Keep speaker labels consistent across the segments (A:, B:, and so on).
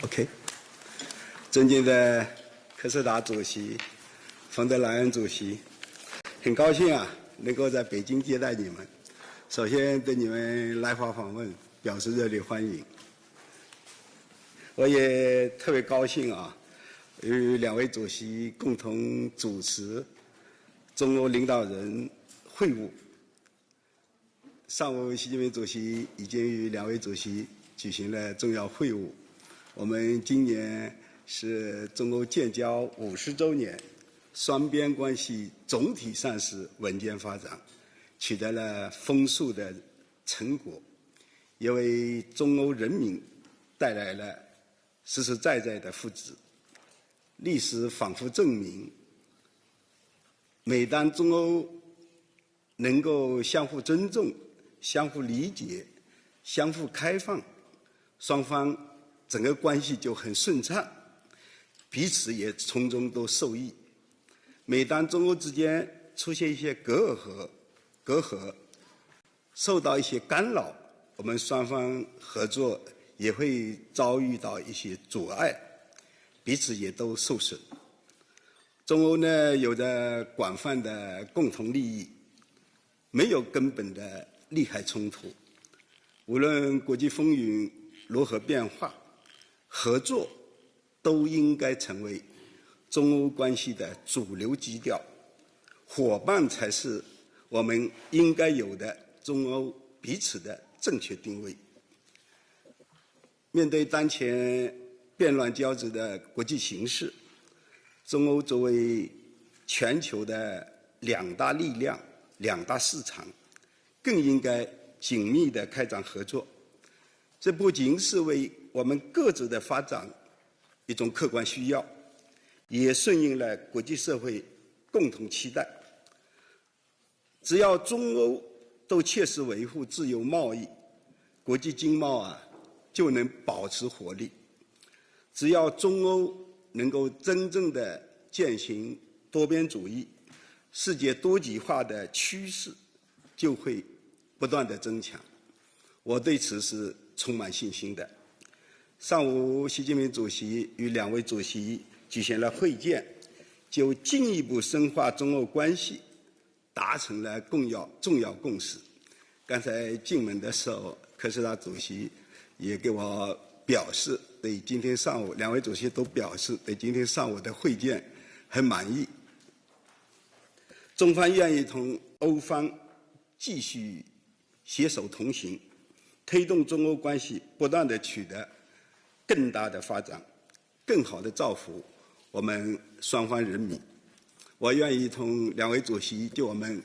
A: OK， 尊敬的科斯达主席、冯德莱恩主席，很高兴能够在北京接待你们。首先对你们来华访问表示热烈欢迎。我也特别高兴与两位主席共同主持中欧领导人会晤。上午，习近平主席已经与两位主席举行了重要会晤。我们今年是中欧建交50周年，双边关系总体上是稳健发展，取得了丰硕的成果，也为中欧人民带来了实实在在的福祉。历史反复证明，每当中欧能够相互尊重、相互理解、相互开放，双方整个关系就很顺畅，彼此也从中都受益。每当中欧之间出现一些隔阂，受到一些干扰，我们双方合作也会遭遇到一些阻碍，彼此也都受损。中欧呢，有着广泛的共同利益，没有根本的利害冲突。无论国际风云如何变化，合作都应该成为中欧关系的主流基调，伙伴才是我们应该有的中欧彼此的正确定位。面对当前变乱交织的国际形势，中欧作为全球的两大力量、两大市场，更应该紧密地开展合作。这不仅是为我们各自的发展一种客观需要，也顺应了国际社会共同期待。只要中欧都切实维护自由贸易，国际经贸就能保持活力。只要中欧能够真正的践行多边主义，世界多极化的趋势就会不断的增强。我对此是充满信心的。上午，习近平主席与两位主席举行了会见，就进一步深化中欧关系达成了重要共识。刚才进门的时候，科斯达主席也给我表示，对今天上午两位主席都表示对今天上午的会见很满意。中方愿意同欧方继续携手同行，推动中欧关系不断地取得更大的发展，更好地造福我们双方人民。我愿意同两位主席就我们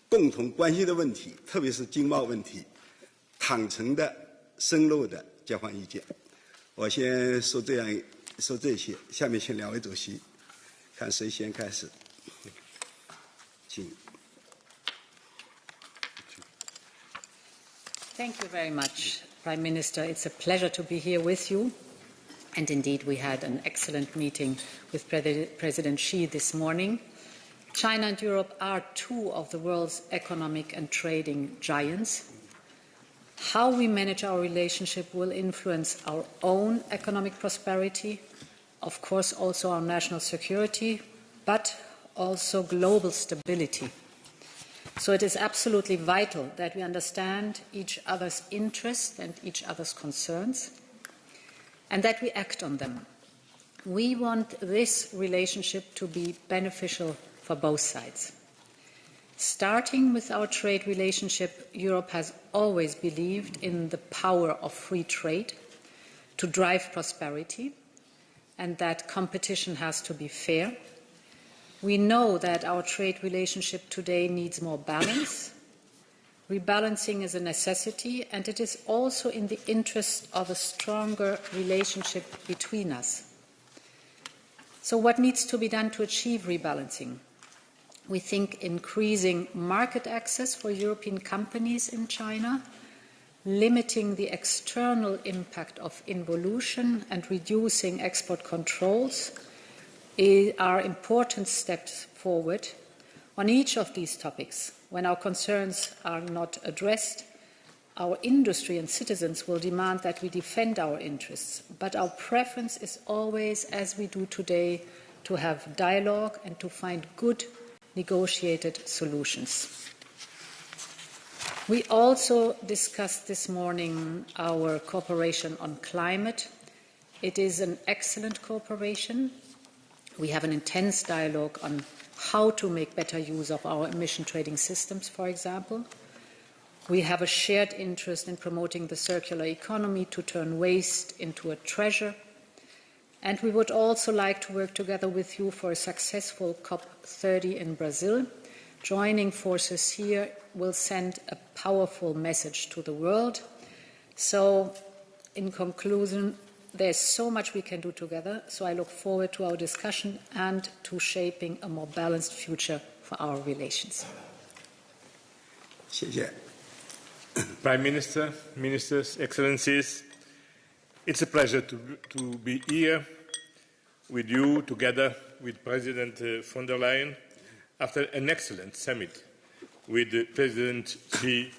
A: 共同关心的问题，特别是经贸问题，坦诚的、深入的交换意见。我先说这些，下面请两位主席看谁先开始。请。
B: Thank you very much, Prime Minister. It's a pleasure to be here with you. And indeed, we had an excellent meeting with President Xi this morning. China and Europe are two of the world's economic and trading giants. How we manage our relationship will influence our own economic prosperity, of course also our national security, but also global stability. So it is absolutely vital that we understand each other's interests and each other's concerns, and that we act on them. We want this relationship to be beneficial for both sides. Starting with our trade relationship, Europe has always believed in the power of free trade to drive prosperity, and that competition has to be fair. We know that our trade relationship today needs more balance. Rebalancing is a necessity, and it is also in the interest of a stronger relationship between us. So what needs to be done to achieve rebalancing? We think increasing market access for European companies in China, limiting the external impact of involution and reducing export controls are important steps forward. On each of these topics, when our concerns are not addressed, Our industry and citizens will demand that we defend our interests, but our preference is always, as we do today, to have dialogue and to find good negotiated solutions. We also discussed this morning our cooperation on climate. It is an excellent cooperation. We have an intense dialogue on how to make better use of our emission trading systems, for example. We have a shared interest in promoting the circular economy to turn waste into a treasure. And we would also like to work together with you for a successful COP30 in Brazil. Joining forces here will send a powerful message to the world. So, in conclusion, there's so much we can do together, so I look forward to our discussion and to shaping a more balanced future for our relations.
A: 谢谢。
C: Prime Minister, Ministers, Excellencies, it's a pleasure to be here with you together with President von der Leyen after an excellent summit with President Xi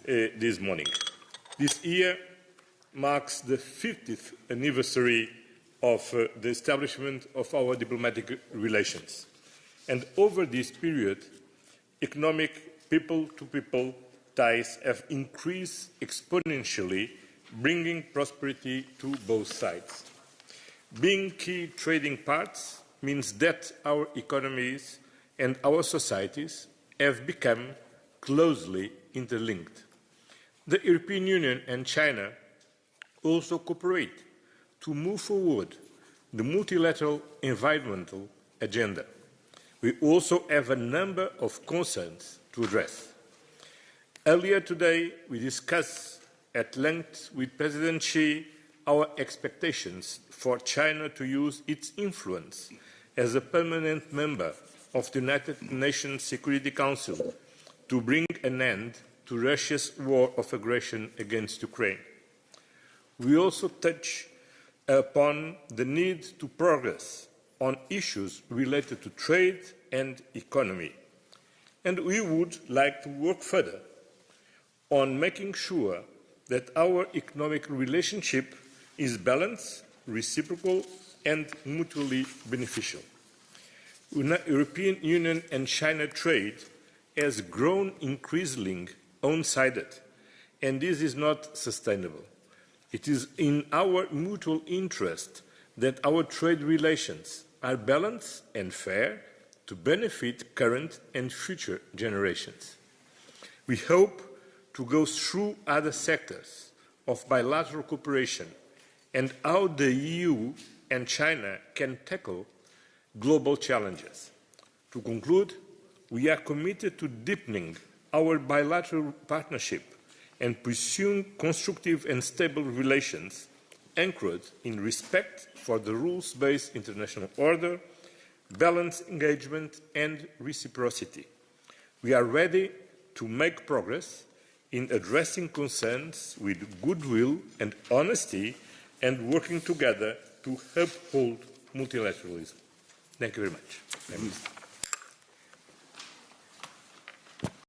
C: this morning. This year marks the 50th anniversary of the establishment of our diplomatic relations. And over this period, economic people-to-people ties have increased exponentially, bringing prosperity to both sides. Being key trading parts means that our economies and our societies have become closely interlinked. The European Union and China also cooperate to move forward the multilateral environmental agenda. We also have a number of concerns to address. Earlier today, we discussed at length with President Xi our expectations for China to use its influence as a permanent member of the United Nations Security Council to bring an end to Russia's war of aggression against Ukraine. We also touch upon the need to progress on issues related to trade and economy. And we would like to work further on making sure that our economic relationship is balanced, reciprocal, and mutually beneficial. European Union and China trade has grown increasingly one-sided, and this is not sustainable. It is in our mutual interest that our trade relations are balanced and fair to benefit current and future generations. We hope to go through other sectors of bilateral cooperation and how the EU and China can tackle global challenges. To conclude, we are committed to deepening our bilateral partnership and pursuing constructive and stable relations anchored in respect for the rules-based international order, balanced engagement and reciprocity. We are ready to make progress in addressing concerns with goodwill and honesty and working together to uphold multilateralism. Thank you very much.